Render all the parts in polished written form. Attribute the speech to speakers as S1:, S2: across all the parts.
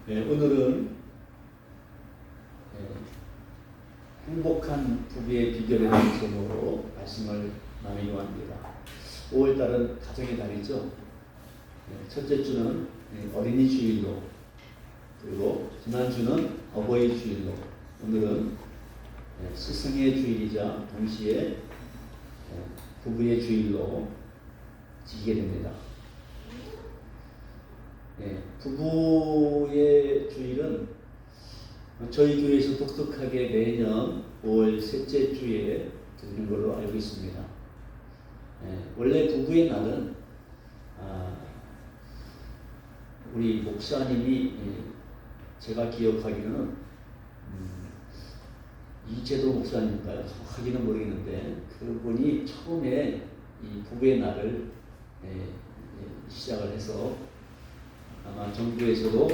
S1: 오늘은 행복한 부부의 비결에 대한 제목으로 말씀을 나누려고 합니다. 5월달은 가정의 달이죠. 첫째 주는 어린이 주일로, 그리고 지난주는 어버이 주일로, 오늘은 스승의 주일이자 동시에 부부의 주일로 지키게 됩니다. 부부의 주일은 저희 교회에서 독특하게 매년 5월 셋째 주에 드리는 걸로 알고 있습니다. 원래 부부의 날은 우리 목사님이 제가 기억하기로는 이재도 목사님인가요? 정확하게는 모르겠는데 그분이 처음에 이 부부의 날을 시작을 해서 아마 정부에서도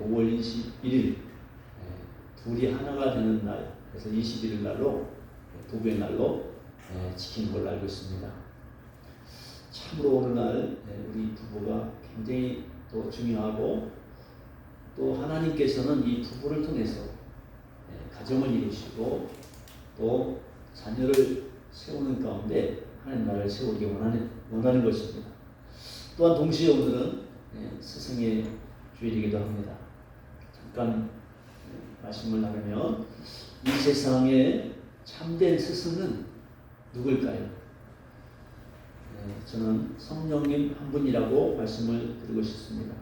S1: 5월 21일 둘이 하나가 되는 날, 그래서 21일 날로 부부의 날로 지키는 걸로 알고 있습니다. 참으로 오늘날 우리 부부가 굉장히 또 중요하고, 또 하나님께서는 이 부부를 통해서 가정을 이루시고 또 자녀를 세우는 가운데 하나님 나라를 세우기 원하는 것입니다. 또한 동시에 오늘은 스승의 주일이기도 합니다. 잠깐 말씀을 나누면 이 세상에 참된 스승은 누굴까요? 저는 성령님 한 분이라고 말씀을 드리고 싶습니다.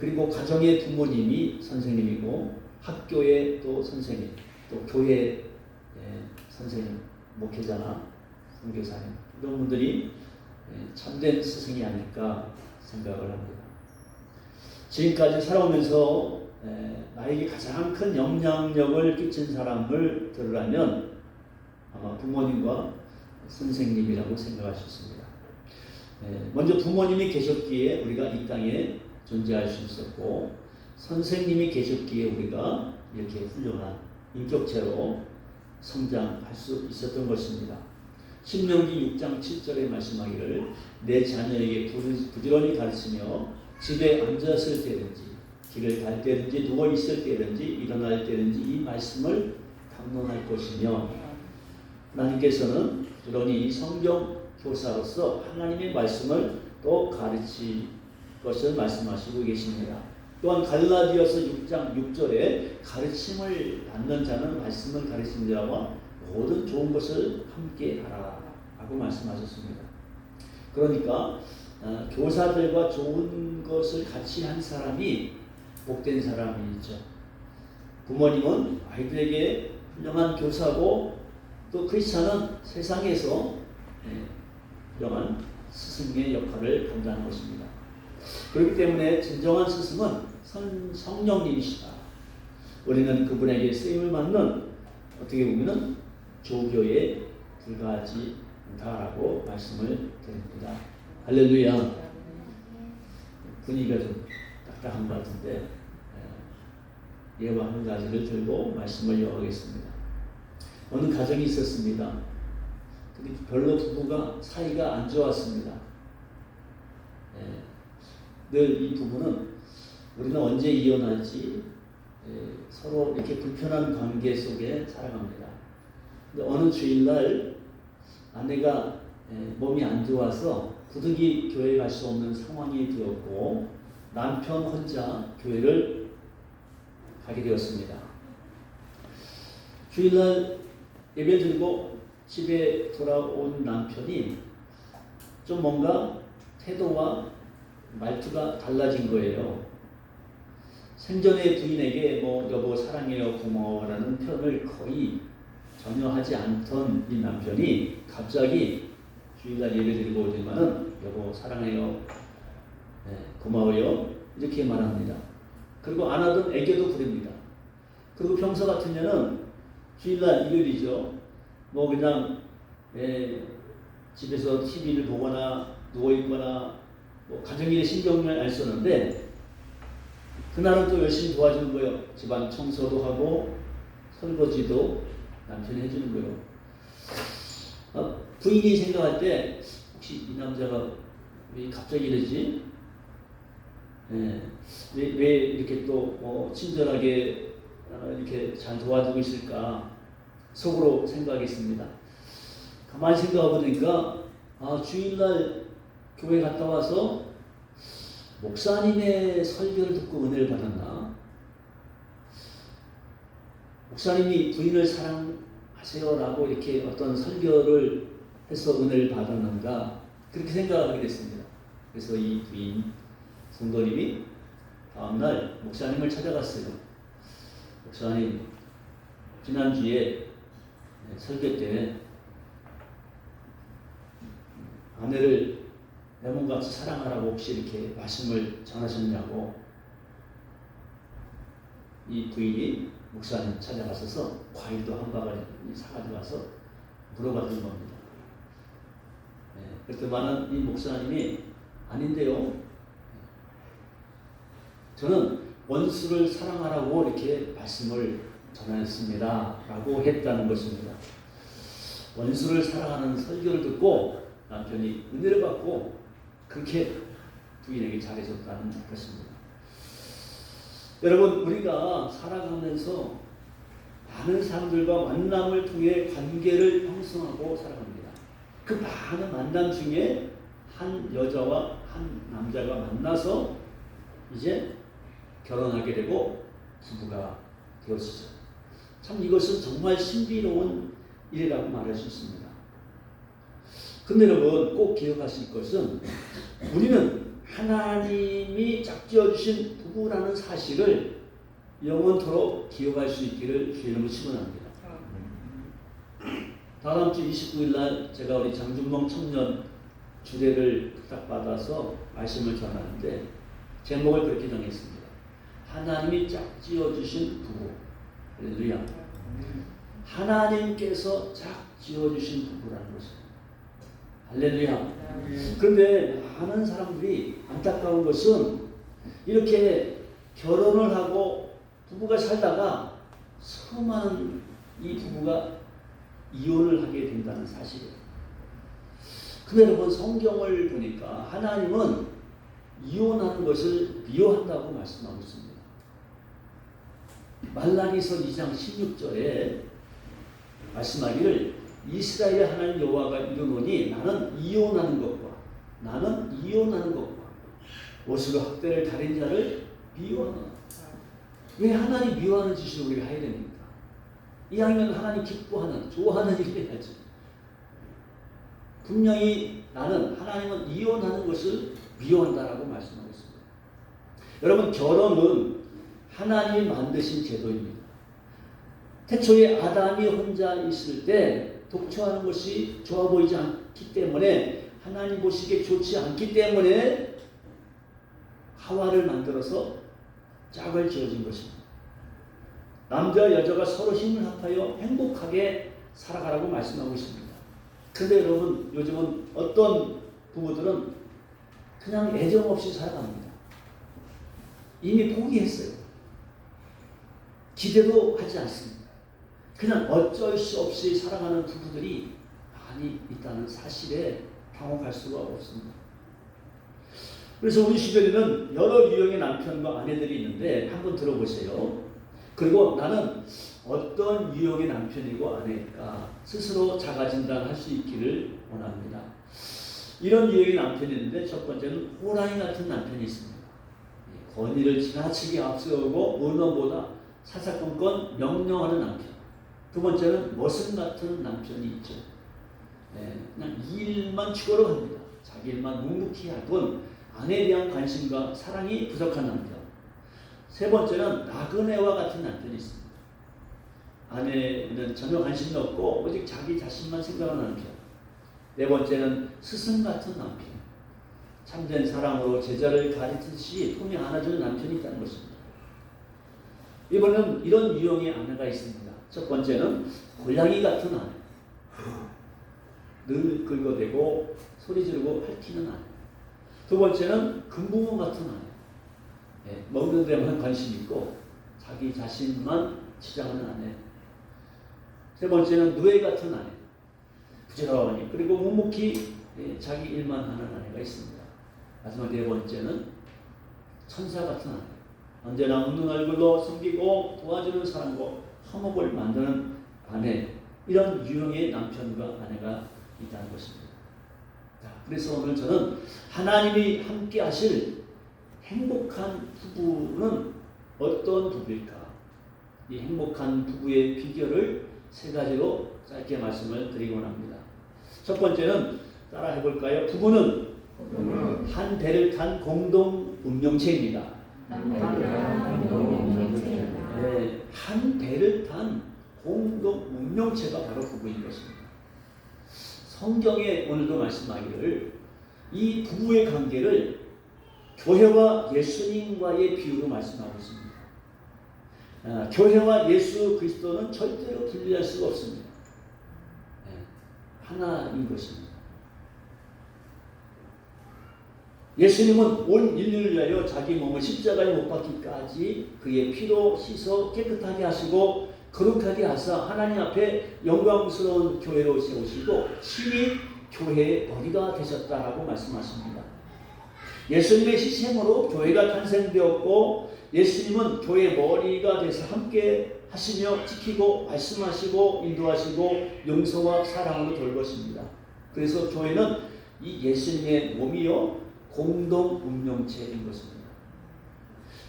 S1: 그리고 가정의 부모님이 선생님이고, 학교의 또 선생님, 또 교회 선생님, 목회자나 선교사님, 이런 분들이 참된 스승이 아닐까 생각을 합니다. 지금까지 살아오면서 나에게 가장 큰 영향력을 끼친 사람을 들으라면 아마 부모님과 선생님이라고 생각할 수 있습니다. 먼저 부모님이 계셨기에 우리가 이 땅에 존재할 수 있었고, 선생님이 계셨기에 우리가 이렇게 훌륭한 인격체로 성장할 수 있었던 것입니다. 신명기 6장 7절에 말씀하기를 내 자녀에게 부지런히 가르치며 집에 앉았을 때든지 길을 갈 때든지 누워 있을 때든지 일어날 때든지 이 말씀을 강론할 것이며, 하나님께서는 부지런히 성경 교사로서 하나님의 말씀을 또 가르칠 것을 말씀하시고 계십니다. 또한 갈라디아서 6장 6절에 가르침을 받는 자는 말씀을 가르치는 자와 모든 좋은 것을 함께 하라 라고 말씀하셨습니다. 그러니까 교사들과 좋은 것을 같이 한 사람이 복된 사람이죠. 부모님은 아이들에게 훌륭한 교사고, 또 크리스찬은 세상에서 훌륭한 스승의 역할을 감당하는 것입니다. 그렇기 때문에 진정한 스승은 성령님이시다. 우리는 그분에게 쓰임을 받는, 어떻게 보면 조교에 불과하지 않다라고 말씀을 드립니다. 할렐루야. 분위기가 좀 딱딱한 것 같은데 예화 한 가지를 들고 말씀을 이어가겠습니다. 어느 가정이 있었습니다. 근데 별로 부부가 사이가 안 좋았습니다. 늘 이 부부는 우리는 언제 이혼할지 서로 이렇게 불편한 관계 속에 살아갑니다. 근데 어느 주일날 아내가 몸이 안 좋아서 부득이 교회에 갈 수 없는 상황이 되었고, 남편 혼자 교회를 가게 되었습니다. 주일날 예배 드리고 집에 돌아온 남편이 좀 뭔가 태도와 말투가 달라진 거예요. 생전에 부인에게 여보 사랑해요 고마워라는 표현을 거의 전혀 하지 않던 이 남편이 갑자기 주일날 예배드리고 오지만은 여보 사랑해요, 고마워요 이렇게 말합니다. 그리고 안 하던 애교도 부립니다. 그리고 평소 같으면은 주일날 일요일이죠. 그냥 집에서 TV를 보거나 누워 있거나 가정일에 신경을 안 썼는데, 그날은 또 열심히 도와주는 거예요. 집안 청소도 하고 설거지도 남편이 해주는 거예요. 부인이 생각할 때 혹시 이 남자가 왜 갑자기 이러지? 예, 왜 이렇게 또 친절하게 이렇게 잘 도와주고 있을까 속으로 생각했습니다. 가만히 생각해 보니까 주일날 교회 갔다 와서 목사님의 설교를 듣고 은혜를 받았나? 목사님이 부인을 사랑하세요라고 이렇게 어떤 설교를 해서 은혜를 받았는가? 그렇게 생각하게 됐습니다. 그래서 이 부인 성도님이 다음날 목사님을 찾아갔어요. 목사님, 지난주에 설교 때 아내를 내 몸같이 사랑하라고 혹시 이렇게 말씀을 전하셨냐고 이 부인이 목사님 찾아가셔서 과일도 한 바가지 사가지고 와서 물어봤던 겁니다. 그랬더니 이 목사님이 아닌데요. 저는 원수를 사랑하라고 이렇게 말씀을 전했습니다. 라고 했다는 것입니다. 원수를 사랑하는 설교를 듣고 남편이 은혜를 받고 그렇게 부인에게 잘해줬다는 것입니다. 여러분, 우리가 살아가면서 많은 사람들과 만남을 통해 관계를 형성하고 살아갑니다. 그 많은 만남 중에 한 여자와 한 남자가 만나서 이제 결혼하게 되고 부부가 되었죠. 참 이것은 정말 신비로운 일이라고 말할 수 있습니다. 근데 여러분 꼭 기억하실 것은 우리는 하나님이 짝지어 주신 부부라는 사실을 영원토록 기억할 수 있기를 주의 이름으로 축원합니다. 다음 주 29일 날 제가 우리 장준봉 청년 주례를 부탁받아서 말씀을 전하는데 제목을 그렇게 정했습니다. 하나님이 짝지어 주신 부부. 할렐루야. 하나님께서 짝지어 주신 부부라는 것입니다. 할렐루야. 그런데 많은 사람들이 안타까운 것은 이렇게 결혼을 하고 부부가 살다가 수많은 이 부부가 이혼을 하게 된다는 사실이에요. 근데 여러분 성경을 보니까 하나님은 이혼하는 것을 미워한다고 말씀하고 있습니다. 말라기서 2장 16절에 말씀하기를 이스라엘의 하나님 여호와가 이르노니 나는 이혼하는 것과 옷으로 학대를 가린 자를 미워하노라. 왜 하나님 미워하는 짓을 우리가 해야 됩니까? 이왕이면 하나님 기뻐하는 좋아하는 일을 해야지. 분명히 하나님은 이혼하는 것을 미워한다라고 말씀하고 있습니다. 여러분 결혼은 하나님이 만드신 제도입니다. 태초에 아담이 혼자 있을 때 독처하는 것이 좋아 보이지 않기 때문에 하나님 보시기에 좋지 않기 때문에 하와를 만들어서 짝을 지어준 것입니다. 남자와 여자가 서로 힘을 합하여 행복하게 살아가라고 말씀하고 있습니다. 그런데 여러분 요즘은 어떤 부부들은 그냥 애정 없이 살아갑니다. 이미 포기했어요. 기대도 하지 않습니다. 그냥 어쩔 수 없이 살아가는 부부들이 많이 있다는 사실에 당혹할 수가 없습니다. 그래서 우리 주변에는 여러 유형의 남편과 아내들이 있는데 한번 들어보세요. 그리고 나는 어떤 유형의 남편이고 아내일까 스스로 자가진단할 수 있기를 원합니다. 이런 유형의 남편이 있는데 첫 번째는 호랑이 같은 남편이 있습니다. 권위를 지나치게 앞세우고 언어보다 사사건건 명령하는 남편. 두 번째는 머슴 같은 남편이 있죠. 그냥 일만 추구하러 갑니다. 자기 일만 묵묵히 하던 아내에 대한 관심과 사랑이 부족한 남편. 세 번째는 나그네와 같은 남편이 있습니다. 아내는 전혀 관심이 없고 오직 자기 자신만 생각하는 남편. 네 번째는 스승 같은 남편. 참된 사랑으로 제자를 가르치듯이 품에 안아주는 남편이 있다는 것입니다. 이번에는 이런 유형의 아내가 있습니다. 첫 번째는 고양이 같은 아내. 늘 긁어대고 소리 지르고 핥히는 아내. 두 번째는 금붕어 같은 아내. 먹는 데만 관심 있고 자기 자신만 치장하는 아내. 세 번째는 누에 같은 아내. 부지런히 그리고 묵묵히 자기 일만 하는 아내가 있습니다. 마지막 네 번째는 천사 같은 아내, 언제나 웃는 얼굴로 섬기고 도와주는 사람과 화목을 만드는 아내, 이런 유형의 남편과 아내가 있다는 것입니다. 자, 그래서 오늘 저는 하나님이 함께 하실 행복한 부부는 어떤 부부일까? 이 행복한 부부의 비결을 세 가지로 짧게 말씀을 드리곤 합니다. 첫 번째는 따라 해볼까요? 부부는 한 배를 탄 공동 운명체입니다. 네, 한 배를 탄 공동 운명체가 바로 부부인 것입니다. 성경에 오늘도 말씀하기를 이 부부의 관계를 교회와 예수님과의 비유로 말씀하고 있습니다. 교회와 예수 그리스도는 절대로 분리할 수가 없습니다. 하나인 것입니다. 예수님은 온 인류를 위하여 자기 몸을 십자가에 못 박기까지 그의 피로 씻어 깨끗하게 하시고 거룩하게 하사 하나님 앞에 영광스러운 교회로 세우시고 신이 교회의 머리가 되셨다라고 말씀하십니다. 예수님의 희생으로 교회가 탄생되었고 예수님은 교회의 머리가 돼서 함께 하시며 지키고 말씀하시고 인도하시고 용서와 사랑으로 돌보십니다. 그래서 교회는 이 예수님의 몸이요 공동 운명체인 것입니다.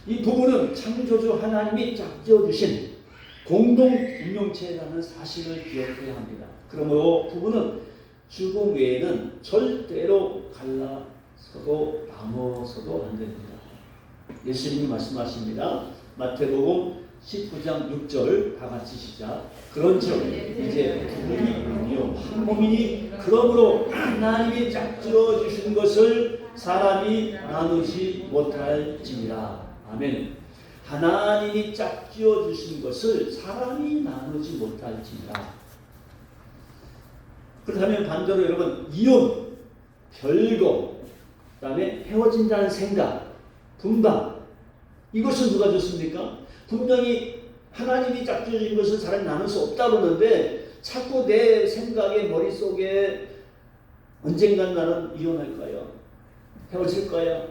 S1: 이 부부는 창조주 하나님이 짝지어주신 공동 운명체라는 사실을 기억해야 합니다. 그러므로 부부는 죽음 외에는 절대로 갈라서도 나눠서도 안 됩니다. 예수님이 말씀하십니다. 마태복음 19장 6절 다 같이 시작. 그런즉 이제 부부니 몸이요 한 몸이니 그러므로 하나님이 짝지어 주신 것을 사람이 나누지 못할지니라. 아멘. 하나님이 짝지어 주신 것을 사람이 나누지 못할지니라. 그렇다면 반대로 여러분 이혼, 별거, 그 다음에 헤어진다는 생각, 분방, 이것은 누가 줬습니까? 분명히 하나님이 짝지어 준 것을 사람이 나눌 수 없다고 그러는데 자꾸 내 생각에 머릿속에 언젠간 나는 이혼할 거야, 헤어질 거야,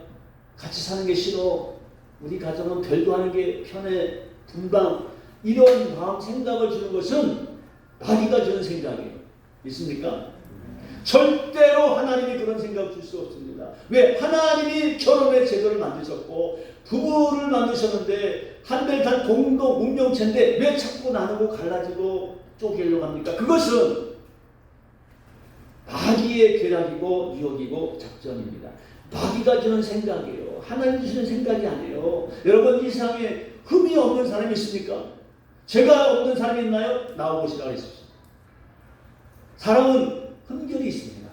S1: 같이 사는 게 싫어, 우리 가정은 별거하는 게 편해, 분방, 이런 마음 생각을 주는 것은 마귀가 주는 생각이에요. 있습니까? 절대로 하나님이 그런 생각 줄 수 없습니다. 왜? 하나님이 결혼의 제도를 만드셨고 부부를 만드셨는데 한 배를 탄 공동 운명체인데 왜 자꾸 나누고 갈라지고 쪼개려고 합니까? 그것은 마귀의 계략이고 유혹이고 작전입니다. 마귀가 주는 생각이에요. 하나님 주시는 생각이 아니에요. 여러분 이 세상에 흠이 없는 사람이 있습니까? 죄가 없는 사람이 있나요? 나오시라고 했습니다. 사람은 흠결이 있습니다.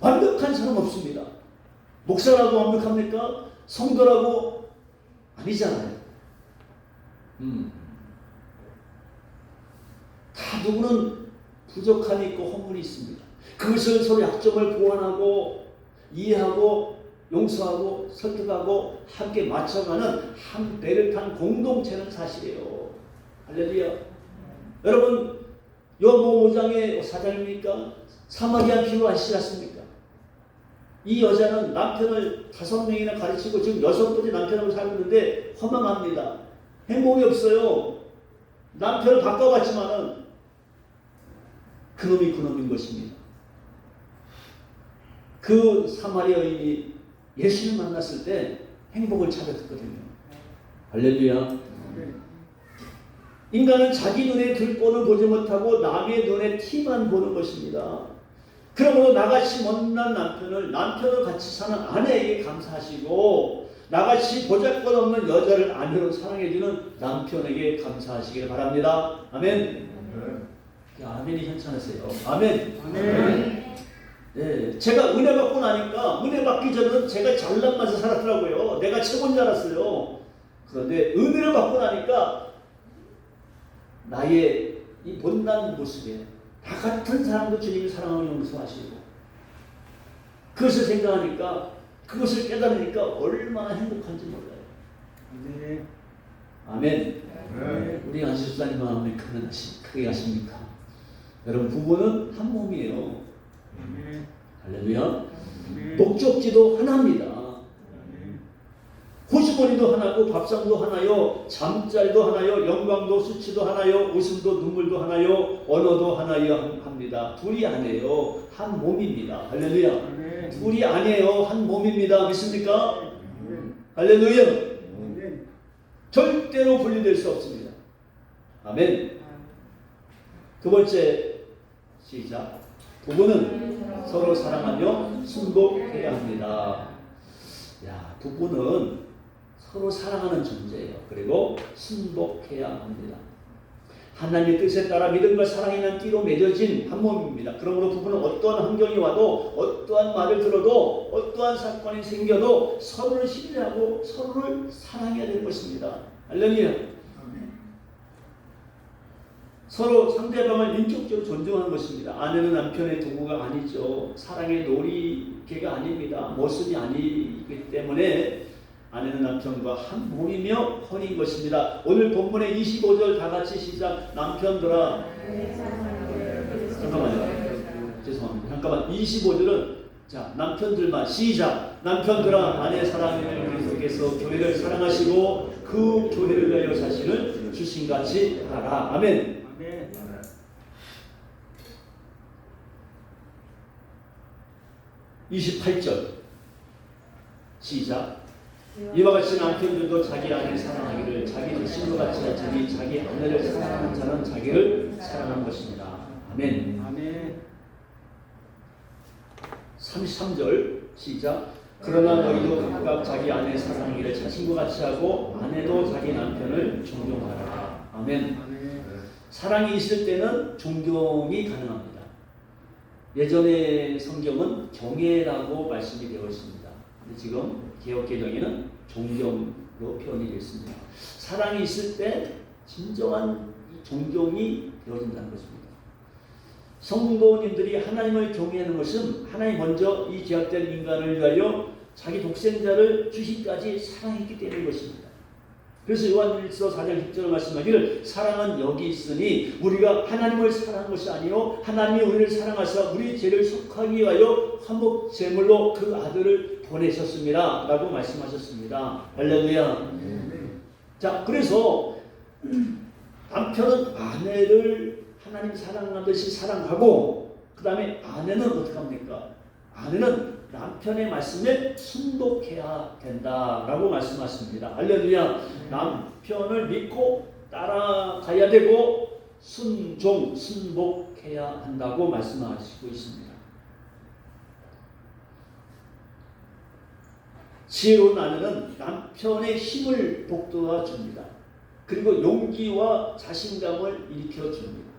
S1: 완벽한 사람 없습니다. 목사라고 완벽합니까? 성도라고 아니잖아요. 다 누구는 부족함이 있고 허물이 있습니다. 그것을 서로 약점을 보완하고 이해하고 용서하고 설득하고 함께 맞춰가는 한 배를 탄 공동체는 사실이에요. 할렐루야. 여러분 요한복음 5장의 사장입니까? 사마리아 비유 아시지 않습니까? 이 여자는 남편을 5명이나 가르치고 지금 6번째 남편하고 살고 있는데 허망합니다. 행복이 없어요. 남편을 바꿔봤지만은 그놈이 그놈인 것입니다. 그 사마리아인이 예수를 만났을 때 행복을 찾았거든요. 할렐루야. 인간은 자기 눈에 들보는 보지 못하고 남의 눈에 티만 보는 것입니다. 그러므로 나같이 못난 남편을 같이 사는 아내에게 감사하시고 나같이 보잘것없는 여자를 아내로 사랑해주는 남편에게 감사하시길 바랍니다. 아멘. 아멘이 현찬하세요. 아멘. 아멘. 네, 제가 은혜 받고 나니까 은혜 받기 전에는 제가 잘난 맛에 살았더라고요. 내가 최고인 줄 알았어요. 그런데 은혜를 받고 나니까 나의 이 못난 모습에 다 같은 사람도 주님이 사랑하고 용서하시고 그것을 생각하니까 그것을 깨달으니까 얼마나 행복한지 몰라요. 아멘. 아멘. 아멘. 우리 안시수사님 마음에 크게 하십니까? 여러분 부부는 한 몸이에요. 할렐루야. 목적지도 하나입니다. 주머니도 하나고 밥상도 하나요, 잠자리도 하나요, 영광도 수치도 하나요, 웃음도 눈물도 하나요, 언어도 하나요 합니다. 둘이 아니에요. 한 몸입니다. 할렐루야. 둘이 아니에요. 한 몸입니다. 믿습니까? 할렐루야. 절대로 분리될 수 없습니다. 아멘. 두 번째, 시작. 부부는 서로 사랑하며 순복해야 합니다. 야, 부부는 서로 사랑하는 존재예요. 그리고 순복해야 합니다. 하나님의 뜻에 따라 믿음과 사랑이 있는 띠로 맺어진 한 몸입니다. 그러므로 부부는 어떠한 환경이 와도, 어떠한 말을 들어도, 어떠한 사건이 생겨도 서로를 신뢰하고 서로를 사랑해야 될 것입니다. 할렐루야. 서로 상대방을 인격적으로 존중하는 것입니다. 아내는 남편의 도구가 아니죠. 사랑의 놀이개가 아닙니다. 모습이 아니기 때문에 아내는 남편과 한 몸이며 혼인 것입니다. 오늘 본문의 25절 다 같이 시작. 남편들아. 잠깐만요. 죄송합니다. 잠깐만. 25절은 자, 남편들만 시작. 남편들아 아내 사랑하는 그리스도께서 교회를 사랑하시고 그 교회를 위하여 자신을 주신같이 하라. 아멘. 28절 시작. 이와 같이 남편들도 자기 아내를 사랑하기를 자기 자신과 같이 자기 아내를 사랑하는 자는 자기를 사랑하는 것입니다. 아멘. 아멘. 33절 시작. 그러나 너희도 각각 자기 아내를 사랑하기를 자신과 같이 하고 아내도 자기 남편을 존경하라. 아멘. 사랑이 있을 때는 존경이 가능합니다. 예전의 성경은 경애라고 말씀이 되어 있습니다. 근데 지금 개역개정에는 존경으로 표현이 되어 있습니다. 사랑이 있을 때 진정한 존경이 되어진다는 것입니다. 성도님들이 하나님을 경외하는 것은 하나님 먼저 이 죄악된 인간을 위하여 자기 독생자를 주시기까지 사랑했기 때문인 것입니다. 그래서 요한일서 4장 10절을 말씀하기를 사랑은 여기 있으니 우리가 하나님을 사랑한 것이 아니요 하나님이 우리를 사랑하사 우리 죄를 속하기 위하여 화목 제물로 그 아들을 보내셨습니다 라고 말씀하셨습니다. 할렐루야. 자, 그래서 남편은 아내를 하나님 사랑하듯이 사랑하고 그 다음에 아내는 어떻게 합니까? 아내는 남편의 말씀에 순복해야 된다라고 말씀하십니다. 할렐루야. 남편을 믿고 따라가야 되고 순복해야 한다고 말씀하시고 있습니다. 지혜로운 아내는 남편의 힘을 북돋아 줍니다. 그리고 용기와 자신감을 일으켜 줍니다.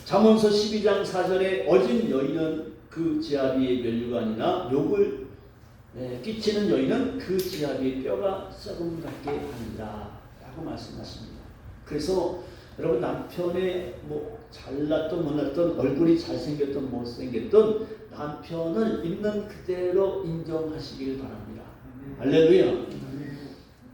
S1: 잠언서 12장 4절에 어진 여인은 그 지아비의 면류관이나 욕을 끼치는 여인은 그 지아비의 뼈가 썩음 같게 합니다 라고 말씀하십니다. 그래서 여러분 남편의 잘났던 못났던 얼굴이 잘생겼던 못생겼던 남편을 있는 그대로 인정하시길 바랍니다. 할렐루야.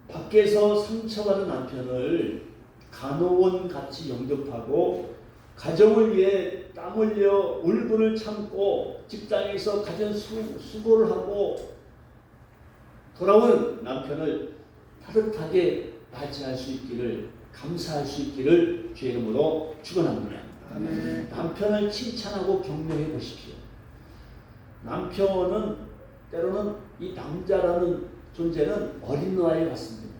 S1: 밖에서 상처받은 남편을 간호원 같이 영접하고 가정을 위해 땀 흘려 울분을 참고 직장에서 가진 수고를 하고 돌아온 남편을 따뜻하게 맞이할 수 있기를 감사할 수 있기를 주의 이름으로 축원합니다. 남편을 칭찬하고 격려해 보십시오. 남편은 때로는 이 남자라는 존재는 어린 아이 같습니다.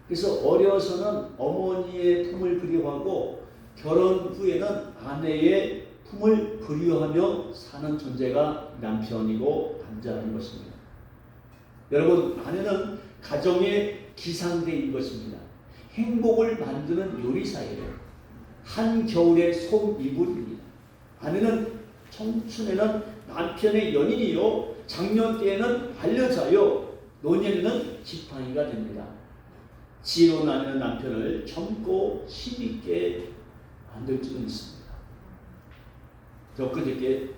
S1: 그래서 어려서는 어머니의 품을 그리워하고 결혼 후에는 아내의 품을 그리워하며 사는 존재가 남편이고 남자인 것입니다. 여러분, 아내는 가정의 기상대인 것입니다. 행복을 만드는 요리사예요. 한겨울의 솜이불입니다. 아내는 청춘에는 남편의 연인이요 장년 때에는 반려자요 노년에는 지팡이가 됩니다. 지혜로운 아내는 남편을 젊고 힘있게 만들 줄은 있습니다. 저 그저께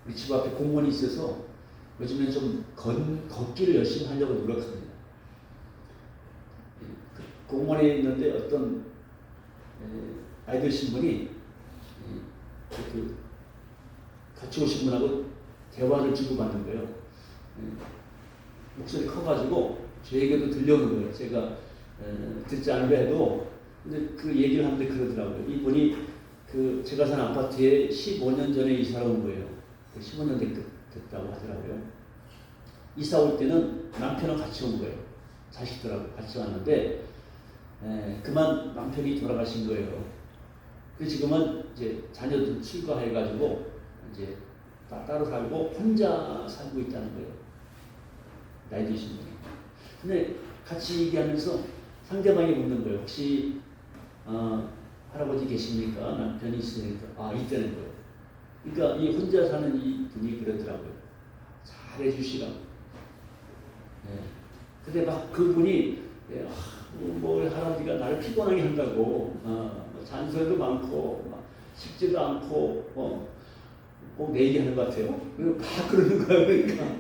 S1: 우리 집 앞에 공원이 있어서 요즘엔 좀 걷기를 열심히 하려고 노력합니다. 그 공원에 있는데 어떤 아이들 신분이 같이 오신 분하고 대화를 주고받는 거예요. 목소리 커가지고 저에게도 들려오는 거예요. 제가 듣지 않으려 해도 근데 그 얘기를 하는데 그러더라고요. 이분이 그 제가 산 아파트에 15년 전에 이사를 온 거예요. 15년 됐다고 하더라고요. 이사 올 때는 남편은 같이 온 거예요. 자식들하고 같이 왔는데 그만 남편이 돌아가신 거예요. 그래서 지금은 이제 자녀들 출가해가지고 이제 따로 살고 혼자 살고 있다는 거예요. 나이 드신 분이. 근데 같이 얘기하면서 상대방이 묻는 거예요. 혹시 할아버지 계십니까? 남편이 있으니까 있다는 거예요. 그러니까 이 혼자 사는 이 분이 그러더라고요. 잘해주시라고. 근데 막 그분이 뭐 할아버지가 나를 피곤하게 한다고 잔소리도 많고 식지도 않고 꼭 내 얘기하는 것 같아요. 그리고 막 그러는 거예요. 그러니까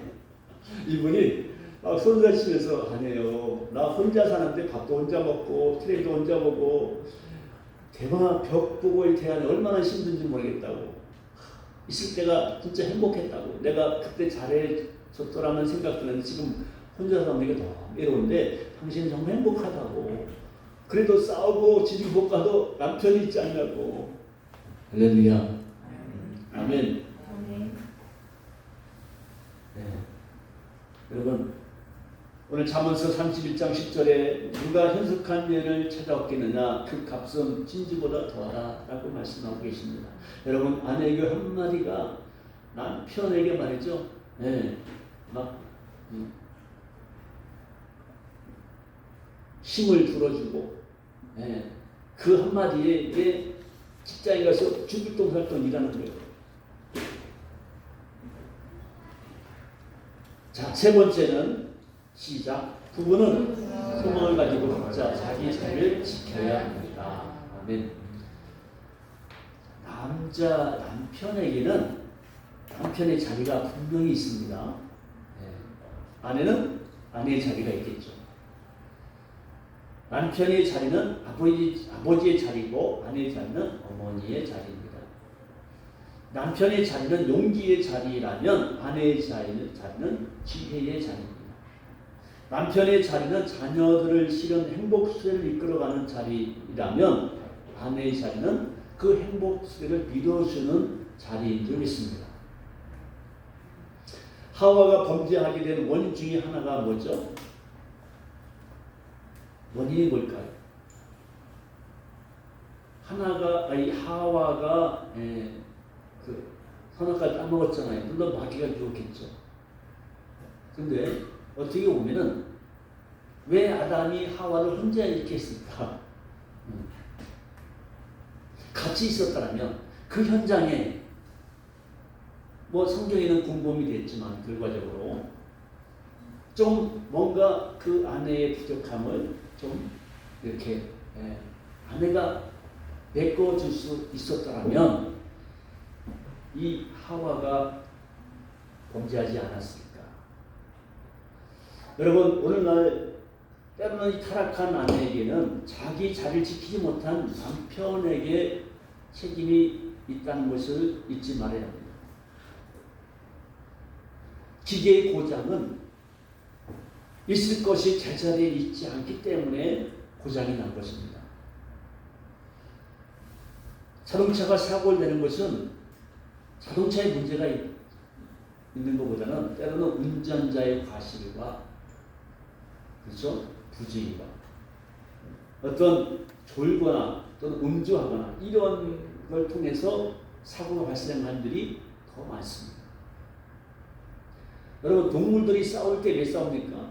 S1: 이분이 막 손들치면서 아니에요. 나 혼자 사는데 밥도 혼자 먹고 트레이도 혼자 보고 대박 벽 보고 이 대안에 얼마나 힘든지 모르겠다고. 있을 때가 진짜 행복했다고. 내가 그때 잘해줬더라는 생각 드는데 지금 혼자 사는 게 너무 외로운데 당신은 정말 행복하다고. 그래도 싸우고 지금 못 가도 남편이 있지 않냐고. 할렐루야. 아멘. 네. 여러분 오늘 잠언서 31장 10절에 누가 현숙한 여인을 찾아왔겠느냐 그 값은 진주보다 더하다 라고 말씀하고 계십니다. 여러분 아내에게 한마디가 남편에게 말이죠. 막 힘을 불어주고 그 한마디에 직장에 가서 죽을 돈 살 돈 일하는 거예요. 자, 세 번째는 시작. 부부는 소망을 가지고 각자 자기 자리를 지켜야 합니다. 아멘. 남편에게는 남편의 자리가 분명히 있습니다. 아내는 아내의 자리가 있겠죠. 남편의 자리는 아버지의 자리고 아내의 자리는 어머니의 자리입니다. 남편의 자리는 용기의 자리라면 아내의 자리는 지혜의 자리입니다. 남편의 자리는 자녀들을 실은 행복 수레를 이끌어가는 자리라면 아내의 자리는 그 행복 수레를 밀어주는 자리인 줄 믿습니다. 하와가 범죄하게 된 원인 중에 하나가 뭐죠? 원인이 뭘까요? 하와가 그 선악과를 따먹었잖아요. 물론 마귀가 유혹했죠. 근데 어떻게 보면은 왜 아담이 하와를 혼자 이렇게 했을까? 같이 있었다면 그 현장에 뭐 성경에는 공범이 됐지만 결과적으로 좀 뭔가 그 아내의 부족함을 좀 이렇게 아내가 메꿔줄 수 있었더라면 이 하와가 범죄하지 않았을까? 여러분 오늘날 때로는 이 타락한 아내에게는 자기 자리를 지키지 못한 남편에게 책임이 있다는 것을 잊지 말아야 합니다. 기계의 고장은 있을 것이 제자리에 있지 않기 때문에 고장이 난 것입니다. 자동차가 사고를 내는 것은 자동차에 문제가 있는 것보다는 때로는 운전자의 과실과 그렇죠? 부주의와 어떤 졸거나 또는 음주하거나 이런 걸 통해서 사고가 발생한 일이 더 많습니다. 여러분 동물들이 싸울 때 왜 싸웁니까?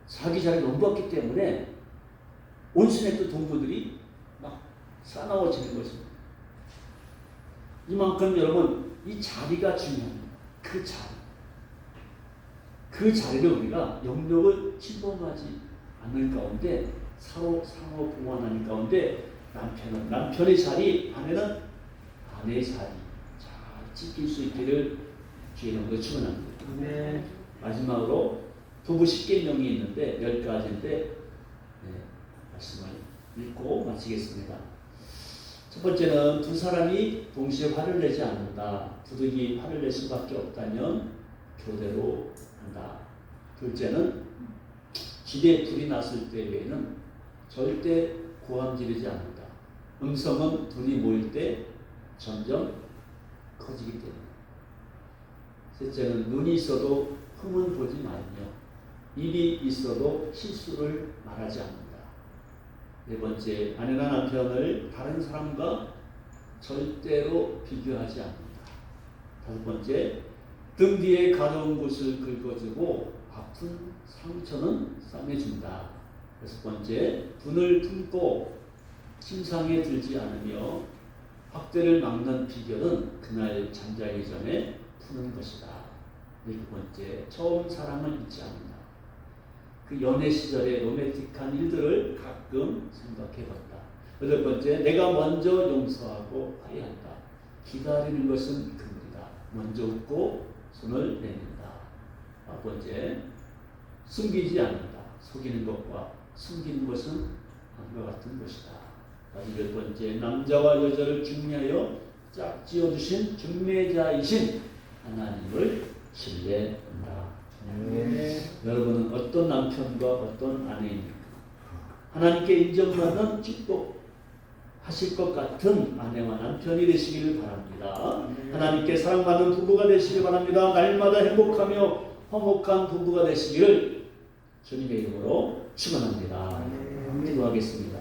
S1: 자기 자리를 넘봤기 때문에 온순했던 동물들이 막 싸나워지는 것입니다. 이만큼 여러분 이 자리가 중요합니다. 그 자리를 우리가 영역을 침범하지 않는 가운데 서로 상호 보완하는 가운데 남편은 남편의 자리, 아내는 아내의 자리 잘 지킬 수 있기를 주의 이름으로 축원합니다. 네. 마지막으로 부부 10계명이 있는데 10가지인데 말씀을 읽고 마치겠습니다. 첫 번째는 두 사람이 동시에 화를 내지 않는다. 두둑이 화를 낼 수밖에 없다면 교대로 한다. 둘째는 집에 불이 났을 때 외에는 절대 고함 지르지 않는다. 음성은 둘이 모일 때 점점 커지기 때문에. 셋째는 눈이 있어도 흠은 보지 말며 입이 있어도 실수를 말하지 않는다. 네 번째, 아내나 남편을 다른 사람과 절대로 비교하지 않는다. 다섯 번째, 등 뒤에 가려운 곳을 긁어주고 아픈 상처는 싸매준다. 여섯 번째, 분을 품고 침상에 들지 않으며 학대를 막는 비결은 그날 잠자기 전에 푸는 것이다. 일곱 번째, 처음 사랑을 잊지 않는다. 그 연애 시절의 로맨틱한 일들을 가끔 생각해봤다. 여덟 번째, 내가 먼저 용서하고 화해한다. 기다리는 것은 금물이다. 먼저 웃고 손을 내민다. 아홉 번째, 숨기지 않는다. 속이는 것과 숨기는 것은 한과 같은 것이다. 열 번째, 남자와 여자를 중매하여 짝지어주신 중매자이신 하나님을 신뢰한다. 여러분은 어떤 남편과 어떤 아내입니까? 하나님께 인정받는 축복하실 것 같은 아내와 남편이 되시기를 바랍니다. 하나님께 사랑받는 부부가 되시길 바랍니다. 날마다 행복하며 화목한 부부가 되시기를 주님의 이름으로 축원합니다. 기도하겠습니다.